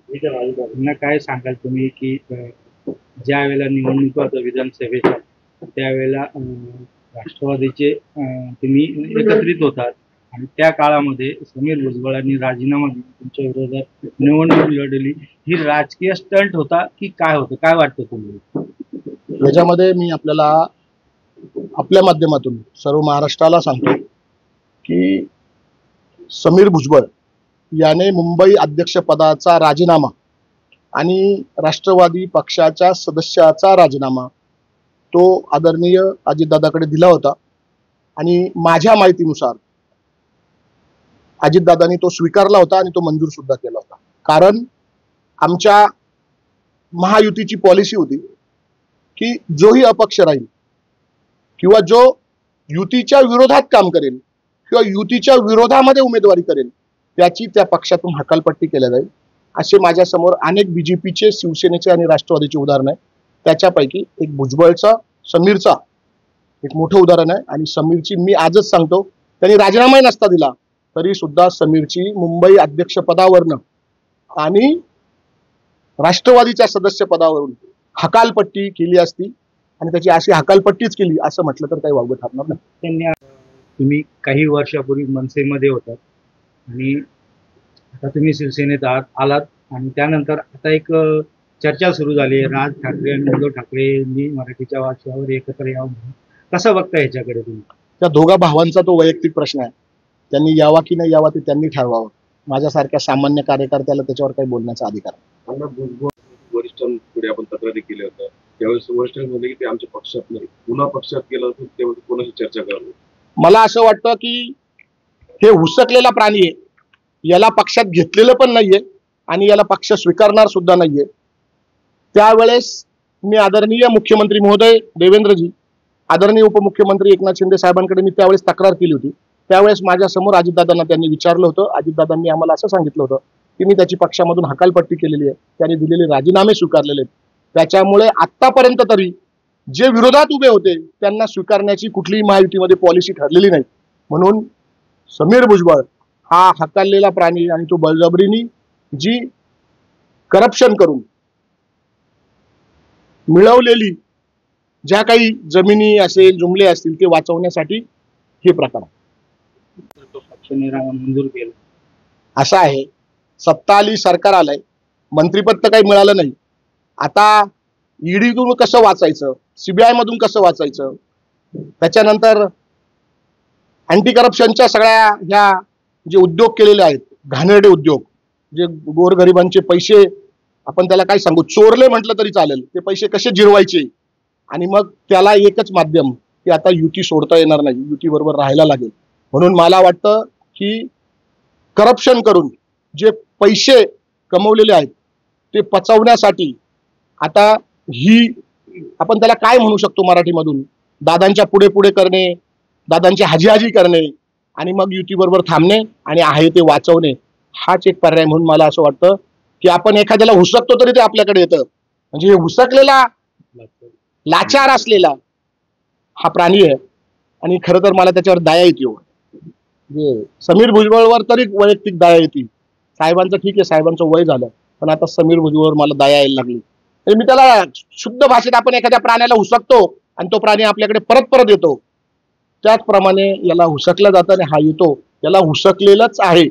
त्यांना काय सांगाल तुम्ही की ज्या वेळेला निवडणुका होत्या विधानसभेच्या त्यावेळेला राष्ट्रवादीचे तुम्ही एकत्रित होतात आणि त्या काळामध्ये समीर भुजबळांनी राजीनामा दिला, तुमच्या विरोधात निवडणूक लढली. ही राजकीय स्टंट होता की काय होतं, काय वाटतं तुम्हाला? याच्यामध्ये मी आपल्याला आपल्या माध्यमातून सर्व महाराष्ट्राला सांगतो की समीर भुजबळ याने मुंबई अध्यक्षपदाचा राजीनामा आणि राष्ट्रवादी पक्षाच्या सदस्याचा राजीनामा तो आदरणीय अजितदादाकडे दिला होता आणि माझ्या माहितीनुसार अजितदादांनी तो स्वीकारला होता आणि तो मंजूर सुद्धा केला होता. कारण आमच्या महायुतीची पॉलिसी होती की जोही अपक्ष राहील किंवा जो युतीच्या विरोधात काम करेल किंवा युतीच्या विरोधामध्ये उमेदवारी करेल त्याची त्या पक्षातून हकालपट्टी केल्या जाईल. असे माझ्या समोर अनेक बीजेपीचे, शिवसेनेचे आणि राष्ट्रवादीचे उदाहरण आहे. त्याच्यापैकी एक भुजबळचा, समीरचा एक मोठं उदाहरण आहे. आणि समीरची मी आजच सांगतो, त्यांनी राजीनामाही नसता दिला तरी सुद्धा समीरची मुंबई अध्यक्षपदावरनं आणि राष्ट्रवादीच्या सदस्यपदावरून हकालपट्टी केली असती आणि त्याची अशी हकालपट्टीच केली असं म्हटलं तर काही वावगं ठरणार नाही. त्यांनी तुम्ही काही वर्षापूर्वी मनसेमध्ये होतात आणि आता तुम्ही शिवसेनेत आलात आणि त्यानंतर आता एक चर्चा सुरू झाली आहे, राज ठाकरे आणि उद्धव ठाकरेंनी मराठीच्या वारशावर एकत्र यावं म्हणून. कसं बघता याच्याकडे तुम्ही? त्या दोघा भावांचा तो वैयक्तिक प्रश्न आहे. त्यांनी यावा की नाही यावा ते त्यांनी ठरवावं. माझ्यासारख्या सामान्य कार्यकर्त्याला त्याच्यावर काही बोलण्याचा अधिकार नाही. वरिष्ठांपुढे आपण तक्रारी केल्या होत्या, त्यावेळेस वरिष्ठ म्हणले की ते आमच्या पक्षात नाही, पुन्हा पक्षात गेलं तर त्यामध्ये कोणाशी चर्चा करावी. मला असं वाटतं की हे हुसकलेला प्राणी आहे, याला पक्षात घेतलेलं पण नाहीये आणि याला पक्ष स्वीकारणार सुद्धा नाहीये. त्यावेळेस मी आदरणीय मुख्यमंत्री महोदय देवेंद्रजी, आदरणीय उपमुख्यमंत्री एकनाथ शिंदे साहेबांकडे मी त्यावेळेस तक्रार केली होती. त्यावेळेस माझ्या समोर अजितदादांना त्यांनी विचारलं होतं. अजितदादांनी आम्हाला असं सांगितलं होतं की मी त्याची पक्षामधून हकालपट्टी केलेली आहे, त्यांनी दिलेले राजीनामे स्वीकारलेले आहेत. त्याच्यामुळे आतापर्यंत तरी जे विरोधात उभे होते त्यांना स्वीकारण्याची कुठलीही महायुतीमध्ये पॉलिसी ठरलेली नाही. म्हणून समीर भुजबळ हा हकाललेला प्राणी आणि तो बळजबरीने जी करप्शन करून मिळवलेली ज्या काही जमिनी असेल, जुमले असतील ते वाचवण्यासाठी हे प्रकार मंजूर केलं असं आहे. सत्ता आली, सरकार आलंय, मंत्रिपद तर काही मिळालं नाही. आता ईडीतून कसं वाचायचं, सीबीआय मधून कसं वाचायचं, त्याच्यानंतर अँटी करप्शनच्या सगळ्या ह्या जे उद्योग केलेले आहेत, घाणेरडे उद्योग, जे गोरगरिबांचे पैसे आपण त्याला काय सांगू, चोरले म्हटलं तरी चालेल, ते पैसे कसे जिरवायचे. आणि मग त्याला एकच माध्यम की आता युती सोडता येणार नाही, युती बरोबर राहायला लागेल. म्हणून मला वाटतं की करप्शन करून जे पैसे कमवलेले आहेत ते पचवण्यासाठी आता ही आपण त्याला काय म्हणू शकतो मराठीमधून, दादांच्या पुढे पुढे करणे, दादांची हाजी करणे आणि मग युती बरोबर थांबणे आणि आहे ते वाचवणे, हाच एक पर्याय. म्हणून मला असं वाटतं की आपण एखाद्याला हुसकतो तरी ते आपल्याकडे येतं. म्हणजे हे हुसकलेला, लाचार असलेला हा प्राणी आहे. आणि खरं तर मला त्याच्यावर दया येते. समीर भुजबळवर तरी वैयक्तिक दया येते. साहेबांचं ठीक आहे, साहेबांचं वय झालं, पण आता समीर भुजबळवर मला दया यायला लागली. मी त्याला शुद्ध भाषेत आपण एखाद्या प्राण्याला हुसकतो आणि तो प्राणी आपल्याकडे परत परत येतो, त्याचप्रमाणे याला हुसकलं जातं आणि हा येतो, याला हुसकलेलंच आहे.